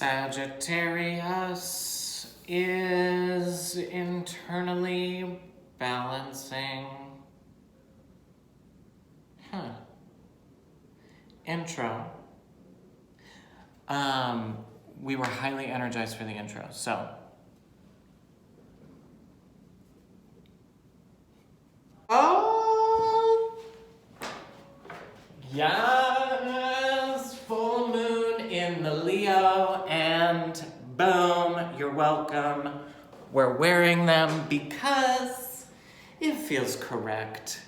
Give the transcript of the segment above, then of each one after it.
Sagittarius is internally balancing. Intro. We were highly energized for the intro, so. Oh! Yes! Full moon in the Leo, and boom, you're welcome. We're wearing them because it feels correct.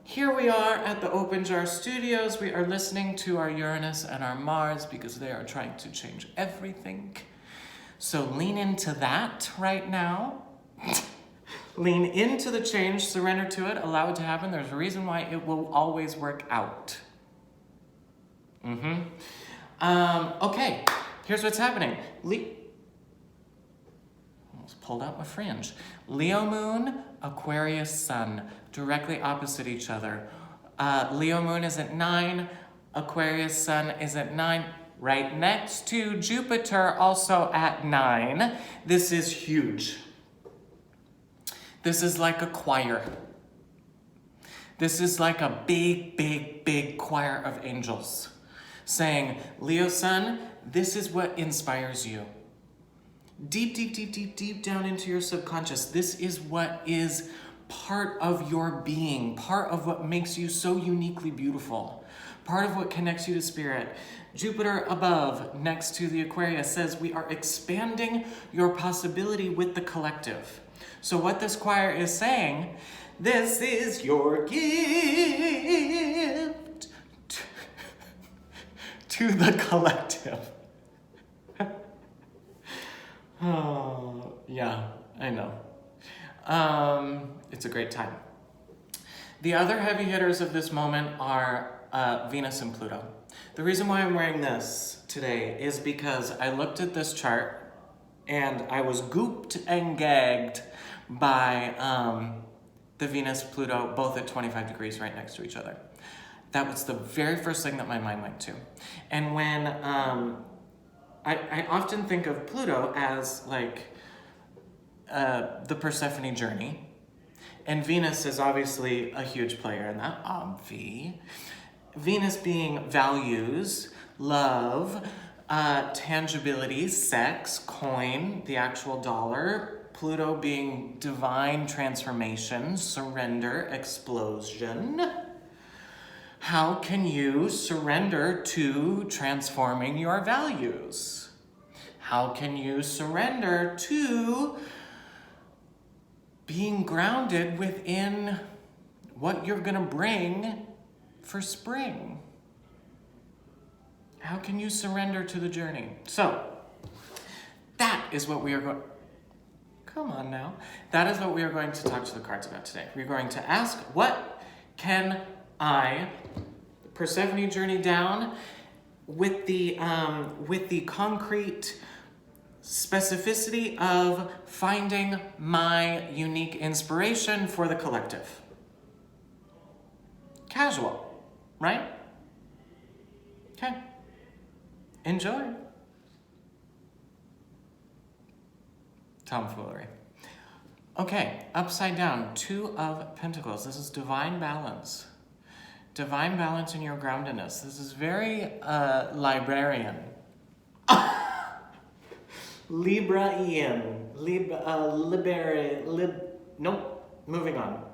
Here we are at the Open Jar Studios. We are listening to our Uranus and our Mars because they are trying to change everything. So lean into that right now. Lean into the change, surrender to it, allow it to happen. There's a reason why it will always work out. Okay, here's what's happening. Almost pulled out my fringe. Leo moon, Aquarius sun, directly opposite each other. Leo moon is at 9, Aquarius sun is at 9, right next to Jupiter, also at 9. This is huge. This is like a choir. This is like a big, big, big choir of angels saying, Leo sun, this is what inspires you. Deep, deep, deep, deep, deep down into your subconscious, this is what is part of your being, part of what makes you so uniquely beautiful, part of what connects you to spirit. Jupiter above, next to the Aquarius, says we are expanding your possibility with the collective. So what this choir is saying, this is your gift to the collective. Oh, yeah, I know. It's a great time. The other heavy hitters of this moment are Venus and Pluto. The reason why I'm wearing this today is because I looked at this chart and I was gooped and gagged by the Venus-Pluto, both at 25 degrees right next to each other. That was the very first thing that my mind went to. And when I often think of Pluto as like the Persephone journey, and Venus is obviously a huge player in that, Venus being values, love, tangibility, sex, coin, the actual dollar. Pluto being divine transformation, surrender, explosion. How can you surrender to transforming your values? How can you surrender to being grounded within what you're gonna bring for spring? How can you surrender to the journey? So, that is what we are going... Come on now. That is what we are going to talk to the cards about today. We're going to ask, what can I, Persephone journey down, with the concrete specificity of finding my unique inspiration for the collective. Casual, right? Okay. Enjoy. Tomfoolery. Okay, upside down, 2 of Pentacles. This is divine balance. Divine balance in your groundedness. This is very librarian. Libraian. Nope, moving on.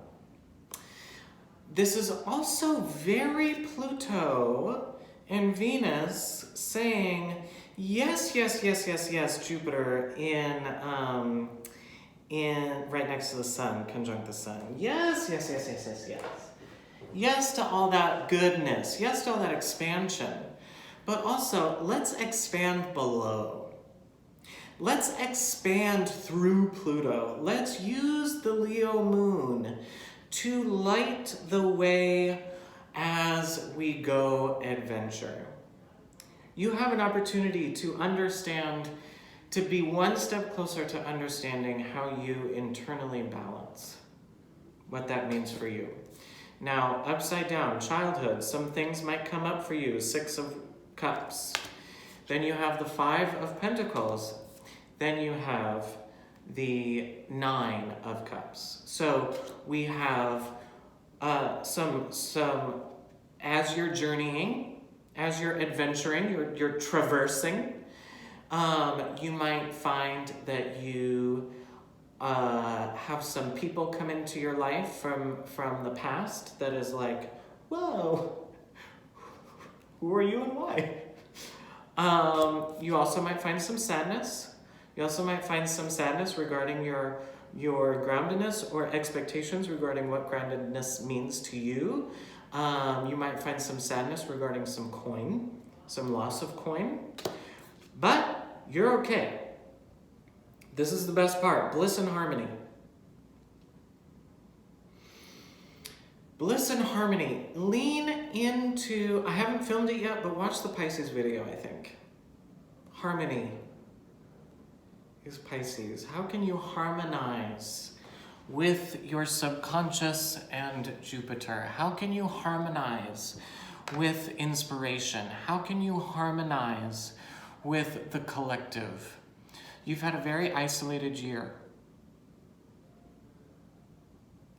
This is also very Pluto and Venus saying, yes, yes, yes, yes, yes, Jupiter in right next to the sun, conjunct the sun. Yes, yes, yes, yes, yes, yes. Yes to all that goodness. Yes to all that expansion. But also, let's expand below. Let's expand through Pluto. Let's use the Leo moon to light the way as we go adventure. You have an opportunity to understand, to be one step closer to understanding how you internally balance, what that means for you. Now, upside down, childhood, some things might come up for you, 6 of Cups. Then you have the 5 of Pentacles. Then you have the 9 of Cups. So we have some as you're journeying, as you're adventuring, you're traversing, you might find that you have some people come into your life from the past that is like, whoa, who are you and why? You also might find some sadness. You also might find some sadness regarding your groundedness or expectations regarding what groundedness means to you. You might find some sadness regarding some coin, some loss of coin. But you're okay. This is the best part, bliss and harmony. Bliss and harmony. Lean into, I haven't filmed it yet, but watch the Pisces video, I think. Harmony is Pisces. How can you harmonize with your subconscious and Jupiter? How can you harmonize with inspiration? How can you harmonize with the collective? You've had a very isolated year.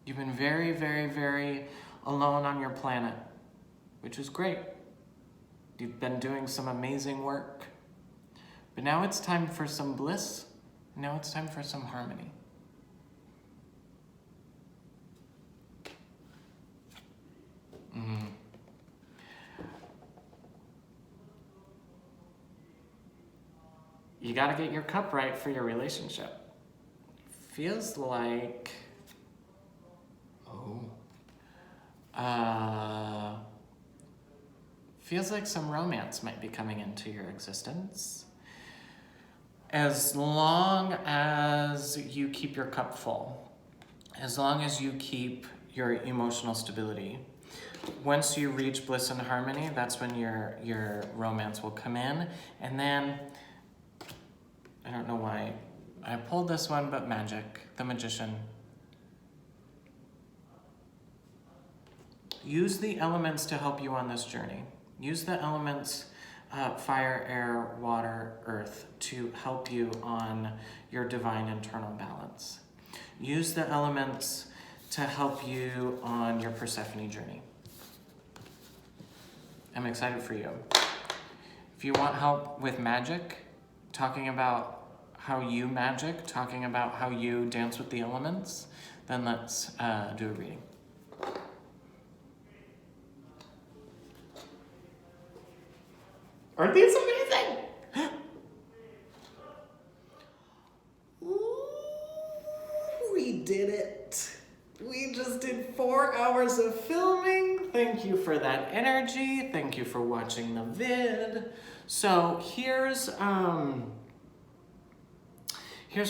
You've been very, very, very alone on your planet, which is great. You've been doing some amazing work. But now it's time for some bliss. Now it's time for some harmony. You gotta get your cup right for your relationship. Feels like, feels like some romance might be coming into your existence. As long as you keep your cup full, as long as you keep your emotional stability. Once you reach bliss and harmony, that's when your romance will come in. And then, I don't know why I pulled this one, but magic, the magician. Use the elements to help you on this journey. Use the elements, fire, air, water, earth, to help you on your divine internal balance. Use the elements to help you on your Persephone journey. I'm excited for you. If you want help with magic, talking about how you magic, talking about how you dance with the elements, then let's do a reading. Aren't these amazing? Ooh, we did it. We just did 4 hours of filming. Thank you for that energy. Thank you for watching the vid. So here's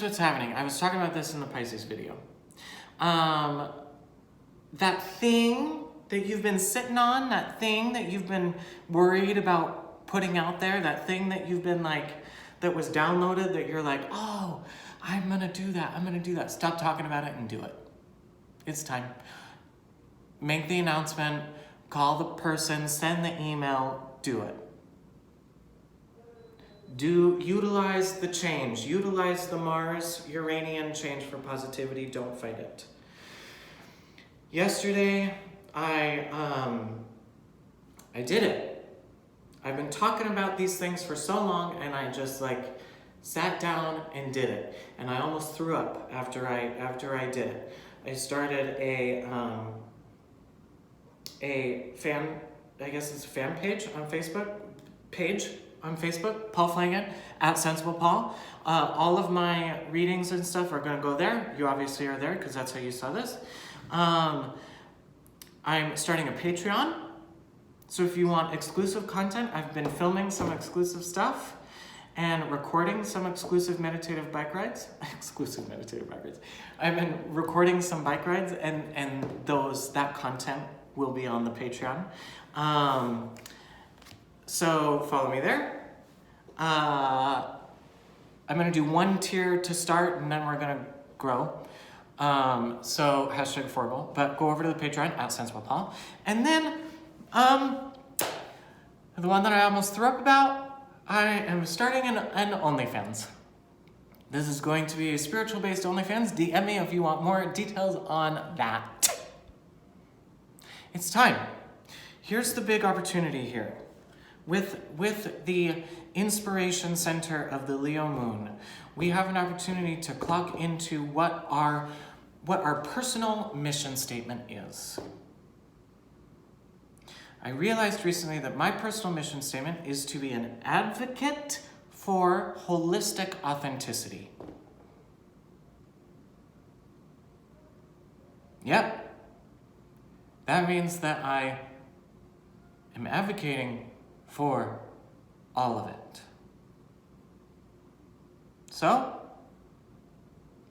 what's happening. I was talking about this in the Pisces video. That thing that you've been sitting on, that thing that you've been worried about putting out there, that thing that you've been like, that was downloaded, that you're like, oh, I'm gonna do that. Stop talking about it and do it. It's time. Make the announcement, call the person, send the email, do it. Utilize the change. Utilize the Mars-Uranian change for positivity. Don't fight it. Yesterday, I did it. I've been talking about these things for so long, and I just like sat down and did it. And I almost threw up after I did it. I started a fan, I guess it's a fan page on Facebook, Paul Flanagan, @SensiblePaul. All of my readings and stuff are gonna go there. You obviously are there because that's how you saw this. I'm starting a Patreon. So if you want exclusive content, I've been filming some exclusive stuff and recording some exclusive meditative bike rides. I've been recording some bike rides, and that content will be on the Patreon. So follow me there. I'm gonna do 1 tier to start, and then we're gonna grow. So #Forgle, but go over to the Patreon @SensiblePaul, and then the one that I almost threw up about, I am starting an OnlyFans. This is going to be a spiritual-based OnlyFans. DM me if you want more details on that. It's time. Here's the big opportunity here. With the inspiration center of the Leo moon, we have an opportunity to clock into what our personal mission statement is. I realized recently that my personal mission statement is to be an advocate for holistic authenticity. Yep. That means that I am advocating for all of it. So,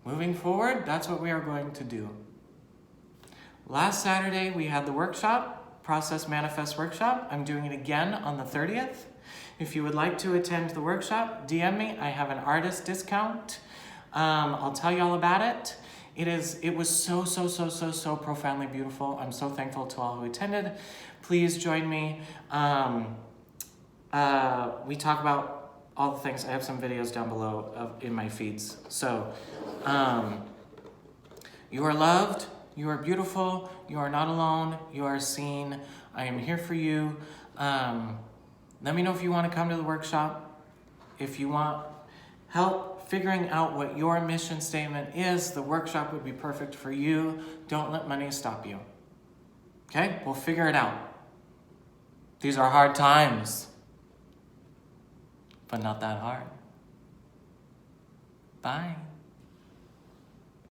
moving forward, that's what we are going to do. Last Saturday, we had the workshop, Process Manifest Workshop. I'm doing it again on the 30th. If you would like to attend the workshop, DM me. I have an artist discount. I'll tell you all about it. It was so profoundly beautiful. I'm so thankful to all who attended. Please join me. We talk about all the things. I have some videos down below in my feeds. So, you are loved. You are beautiful. You are not alone. You are seen. I am here for you. Let me know if you want to come to the workshop. If you want help figuring out what your mission statement is, the workshop would be perfect for you. Don't let money stop you. Okay? We'll figure it out. These are hard times, but not that hard. Bye.